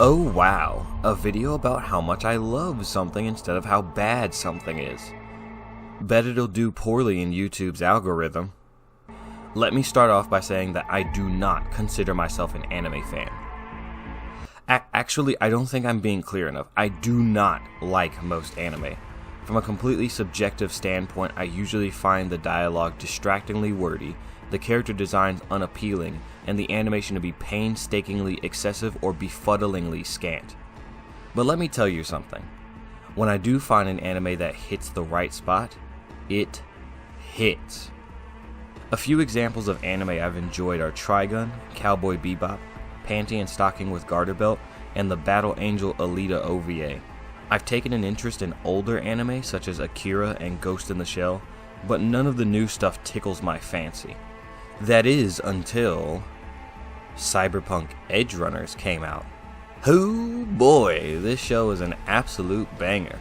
Oh wow, a video about how much I love something instead of how bad something is. Bet it'll do poorly in YouTube's algorithm. Let me start off by saying that I do not consider myself an anime fan. Actually, I don't think I'm being clear enough. I do not like most anime. From a completely subjective standpoint, I usually find the dialogue distractingly wordy, the character designs unappealing, and the animation to be painstakingly excessive or befuddlingly scant. But let me tell you something. When I do find an anime that hits the right spot, it hits. A few examples of anime I've enjoyed are Trigun, Cowboy Bebop, Panty and Stocking with Garter Belt, and the Battle Angel Alita OVA. I've taken an interest in older anime such as Akira and Ghost in the Shell, but none of the new stuff tickles my fancy. That is until Cyberpunk Edgerunners came out. Oh boy, this show is an absolute banger.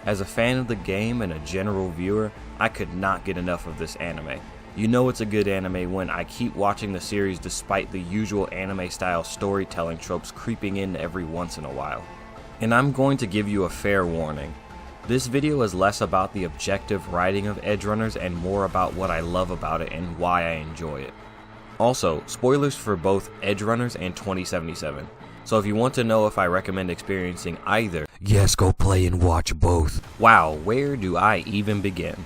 As a fan of the game and a general viewer, I could not get enough of this anime. You know it's a good anime when I keep watching the series despite the usual anime style storytelling tropes creeping in every once in a while. And I'm going to give you a fair warning. This video is less about the objective writing of Edgerunners and more about what I love about it and why I enjoy it. Also, spoilers for both Edgerunners and 2077. So if you want to know if I recommend experiencing either, yes, go play and watch both. Wow, where do I even begin?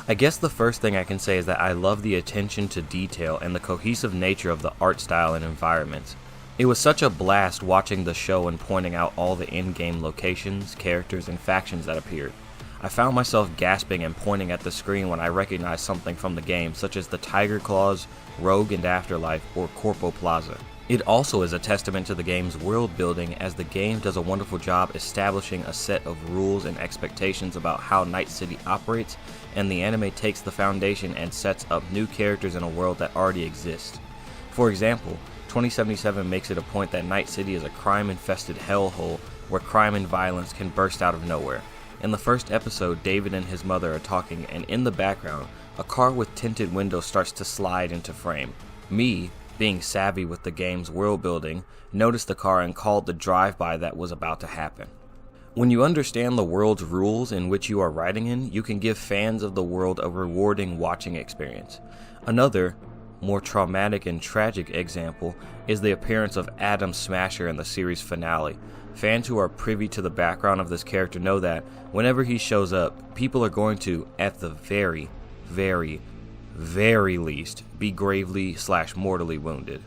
I guess the first thing I can say is that I love the attention to detail and the cohesive nature of the art style and environments. It was such a blast watching the show and pointing out all the in-game locations, characters, and factions that appeared. I found myself gasping and pointing at the screen when I recognized something from the game, such as the Tiger Claws, Rogue and Afterlife, or Corpo Plaza. It also is a testament to the game's world building, as the game does a wonderful job establishing a set of rules and expectations about how Night City operates, and the anime takes the foundation and sets up new characters in a world that already exists. For example, 2077 makes it a point that Night City is a crime-infested hellhole where crime and violence can burst out of nowhere. In the first episode, David and his mother are talking, and in the background, a car with tinted windows starts to slide into frame. Me, being savvy with the game's world building, noticed the car and called the drive-by that was about to happen. When you understand the world's rules in which you are writing in, you can give fans of the world a rewarding watching experience. Another, more traumatic and tragic example is the appearance of Adam Smasher in the series finale. Fans who are privy to the background of this character know that whenever he shows up, people are going to, at the very, very, very least, be gravely/mortally wounded.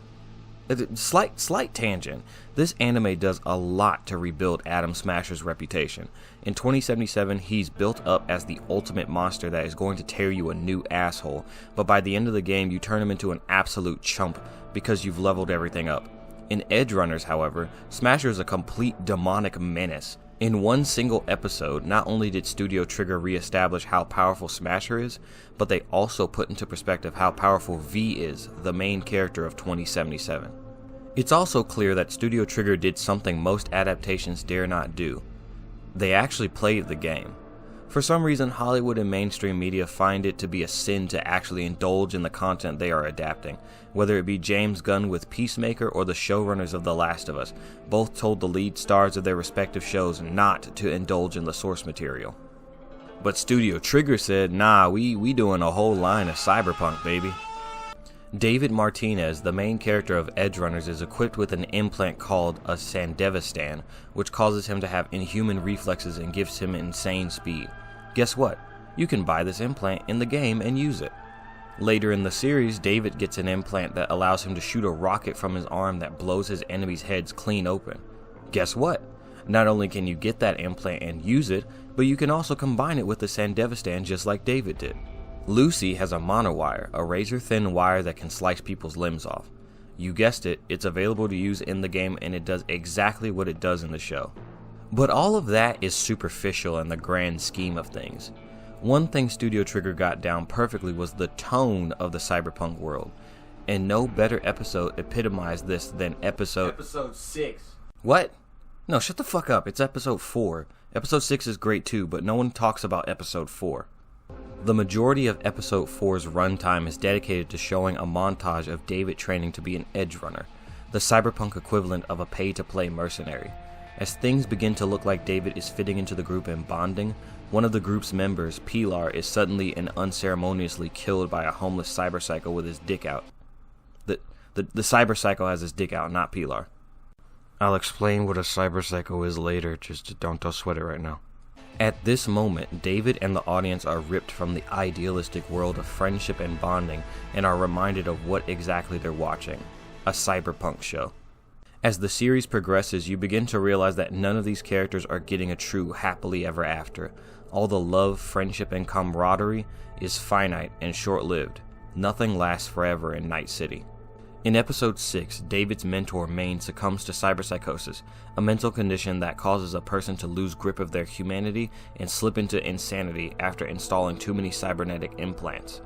Slight tangent. This anime does a lot to rebuild Adam Smasher's reputation. In 2077, he's built up as the ultimate monster that is going to tear you a new asshole, but by the end of the game, you turn him into an absolute chump because you've leveled everything up. In Edgerunners, however, Smasher is a complete demonic menace. In one single episode, not only did Studio Trigger re-establish how powerful Smasher is, but they also put into perspective how powerful V is, the main character of 2077. It's also clear that Studio Trigger did something most adaptations dare not do. They actually played the game. For some reason, Hollywood and mainstream media find it to be a sin to actually indulge in the content they are adapting. Whether it be James Gunn with Peacemaker or the showrunners of The Last of Us, both told the lead stars of their respective shows not to indulge in the source material. But Studio Trigger said, nah, we doing a whole line of Cyberpunk, baby. David Martinez, the main character of Edgerunners, is equipped with an implant called a Sandevistan, which causes him to have inhuman reflexes and gives him insane speed. Guess what? You can buy this implant in the game and use it. Later in the series, David gets an implant that allows him to shoot a rocket from his arm that blows his enemies' heads clean open. Guess what? Not only can you get that implant and use it, but you can also combine it with the Sandevistan just like David did. Lucy has a monowire, a razor-thin wire that can slice people's limbs off. You guessed it, it's available to use in the game and it does exactly what it does in the show. But all of that is superficial in the grand scheme of things. One thing Studio Trigger got down perfectly was the tone of the Cyberpunk world, and no better episode epitomized this than Episode 6. What? No, shut the fuck up, it's Episode 4. Episode 6 is great too, but no one talks about Episode 4. The majority of Episode 4's runtime is dedicated to showing a montage of David training to be an Edgerunner, the cyberpunk equivalent of a pay-to-play mercenary. As things begin to look like David is fitting into the group and bonding, one of the group's members, Pilar, is suddenly and unceremoniously killed by a homeless cyberpsycho with his dick out. The cyberpsycho has his dick out, not Pilar. I'll explain what a cyberpsycho is later, just don't sweat it right now. At this moment, David and the audience are ripped from the idealistic world of friendship and bonding and are reminded of what exactly they're watching, a cyberpunk show. As the series progresses, you begin to realize that none of these characters are getting a true happily ever after. All the love, friendship, and camaraderie is finite and short-lived. Nothing lasts forever in Night City. In Episode 6, David's mentor Maine succumbs to cyberpsychosis, a mental condition that causes a person to lose grip of their humanity and slip into insanity after installing too many cybernetic implants.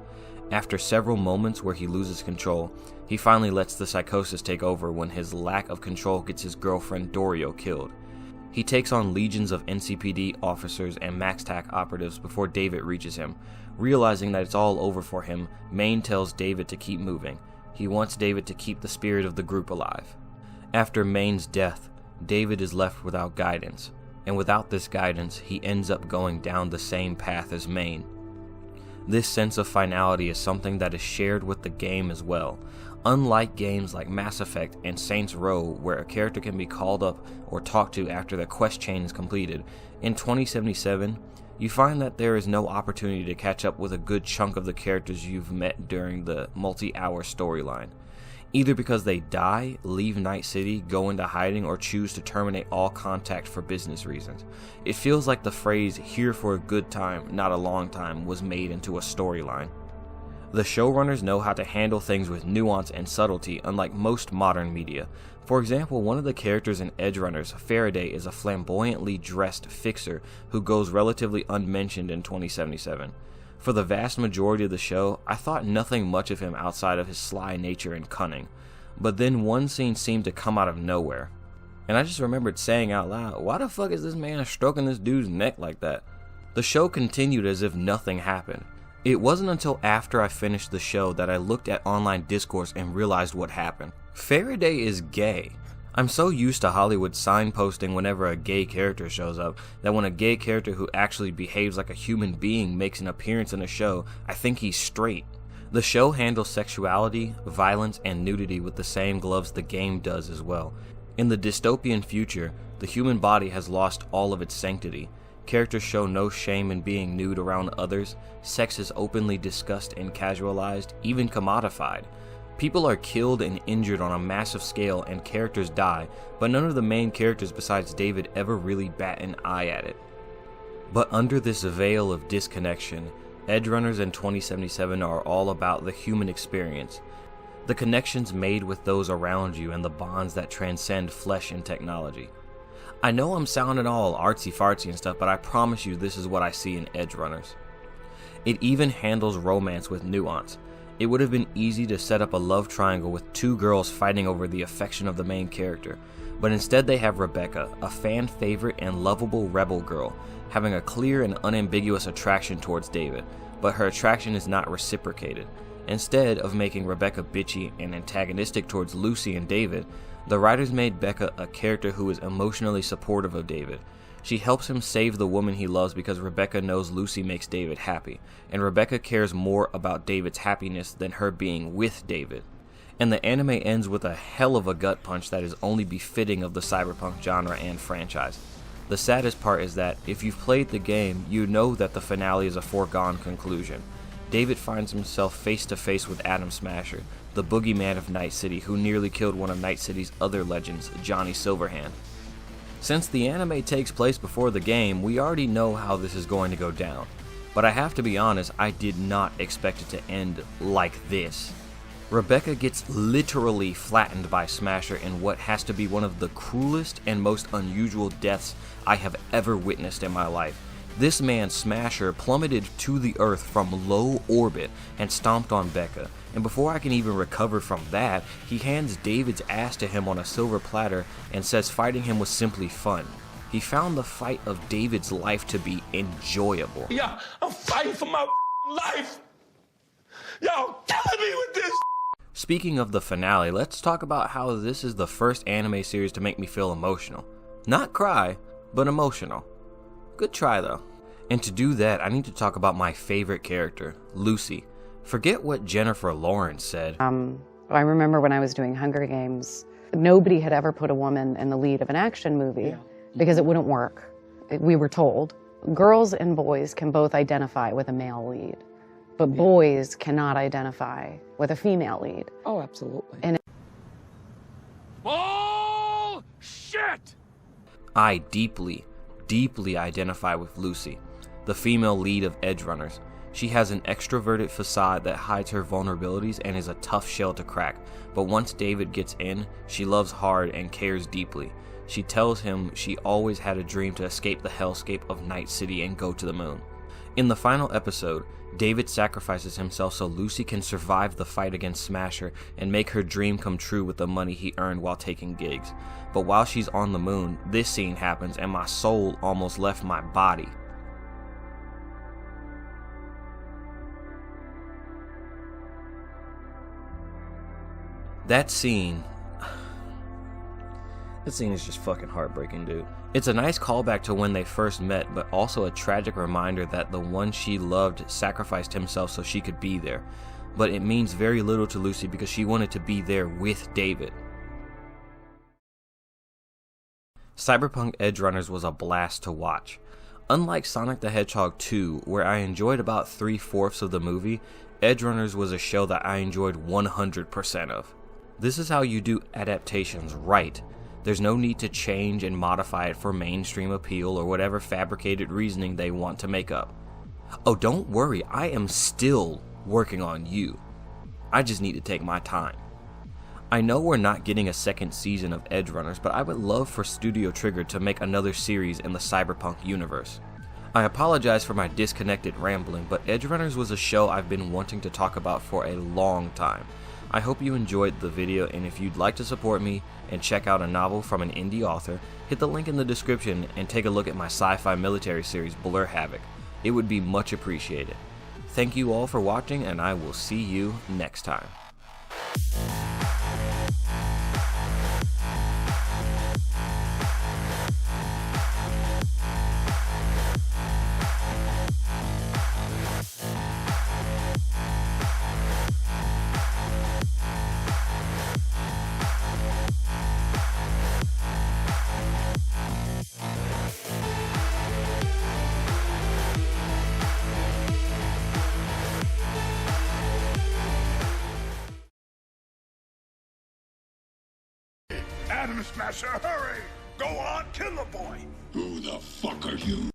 After several moments where he loses control, he finally lets the psychosis take over when his lack of control gets his girlfriend Dorio killed. He takes on legions of NCPD officers and MaxTac operatives before David reaches him. Realizing that it's all over for him, Maine tells David to keep moving. He wants David to keep the spirit of the group alive. After Maine's death, David is left without guidance, and without this guidance, he ends up going down the same path as Maine. This sense of finality is something that is shared with the game as well. Unlike games like Mass Effect and Saints Row, where a character can be called up or talked to after their quest chain is completed, in 2077, you find that there is no opportunity to catch up with a good chunk of the characters you've met during the multi-hour storyline. Either because they die, leave Night City, go into hiding, or choose to terminate all contact for business reasons. It feels like the phrase, "here for a good time, not a long time," was made into a storyline. The showrunners know how to handle things with nuance and subtlety, unlike most modern media. For example, one of the characters in Edgerunners, Faraday, is a flamboyantly dressed fixer who goes relatively unmentioned in 2077. For the vast majority of the show, I thought nothing much of him outside of his sly nature and cunning. But then one scene seemed to come out of nowhere. And I just remembered saying out loud, why the fuck is this man stroking this dude's neck like that? The show continued as if nothing happened. It wasn't until after I finished the show that I looked at online discourse and realized what happened. Faraday is gay. I'm so used to Hollywood signposting whenever a gay character shows up that when a gay character who actually behaves like a human being makes an appearance in a show, I think he's straight. The show handles sexuality, violence, and nudity with the same gloves the game does as well. In the dystopian future, the human body has lost all of its sanctity. Characters show no shame in being nude around others. Sex is openly discussed and casualized, even commodified. People are killed and injured on a massive scale and characters die, but none of the main characters besides David ever really bat an eye at it. But under this veil of disconnection, Edgerunners in 2077 are all about the human experience. The connections made with those around you and the bonds that transcend flesh and technology. I know I'm sounding all artsy-fartsy and stuff, but I promise you this is what I see in Edgerunners. It even handles romance with nuance. It would have been easy to set up a love triangle with two girls fighting over the affection of the main character, but instead they have Rebecca, a fan favorite and lovable rebel girl, having a clear and unambiguous attraction towards David, but her attraction is not reciprocated. Instead of making Rebecca bitchy and antagonistic towards Lucy and David, the writers made Becca a character who is emotionally supportive of David. She helps him save the woman he loves because Rebecca knows Lucy makes David happy, and Rebecca cares more about David's happiness than her being with David. And the anime ends with a hell of a gut punch that is only befitting of the cyberpunk genre and franchise. The saddest part is that, if you've played the game, you know that the finale is a foregone conclusion. David finds himself face to face with Atom Smasher, the boogeyman of Night City who nearly killed one of Night City's other legends, Johnny Silverhand. Since the anime takes place before the game, we already know how this is going to go down. But I have to be honest, I did not expect it to end like this. Rebecca gets literally flattened by Smasher in what has to be one of the cruelest and most unusual deaths I have ever witnessed in my life. This man, Smasher, plummeted to the earth from low orbit and stomped on Becca, and before I can even recover from that, he hands David's ass to him on a silver platter and says fighting him was simply fun. He found the fight of David's life to be enjoyable. Yeah, I'm fighting for my life. Y'all killing me with this. Speaking of the finale, let's talk about how this is the first anime series to make me feel emotional. Not cry, but emotional. Good try though. And to do that, I need to talk about my favorite character, Lucy. Forget what Jennifer Lawrence said. I remember when I was doing Hunger Games, nobody had ever put a woman in the lead of an action movie because it wouldn't work. We were told girls and boys can both identify with a male lead, but boys cannot identify with a female lead. Oh, absolutely. And Bullshit! I deeply identify with Lucy, the female lead of Edgerunners. She has an extroverted facade that hides her vulnerabilities and is a tough shell to crack, but once David gets in, she loves hard and cares deeply. She tells him she always had a dream to escape the hellscape of Night City and go to the moon. In the final episode, David sacrifices himself so Lucy can survive the fight against Smasher and make her dream come true with the money he earned while taking gigs. But while she's on the moon, this scene happens and my soul almost left my body. That scene is just fucking heartbreaking, dude. It's a nice callback to when they first met, but also a tragic reminder that the one she loved sacrificed himself so she could be there. But it means very little to Lucy because she wanted to be there with David. Cyberpunk Edgerunners was a blast to watch. Unlike Sonic the Hedgehog 2, where I enjoyed about 3/4 of the movie, Edgerunners was a show that I enjoyed 100% of. This is how you do adaptations right. There's no need to change and modify it for mainstream appeal or whatever fabricated reasoning they want to make up. Oh, don't worry, I am still working on you. I just need to take my time. I know we're not getting a second season of Edgerunners, but I would love for Studio Trigger to make another series in the Cyberpunk universe. I apologize for my disconnected rambling, but Edgerunners was a show I've been wanting to talk about for a long time. I hope you enjoyed the video, and if you'd like to support me and check out a novel from an indie author, hit the link in the description and take a look at my sci-fi military series, Blur Havoc. It would be much appreciated. Thank you all for watching, and I will see you next time. Adam Smasher, hurry! Go on, kill the boy! Who the fuck are you?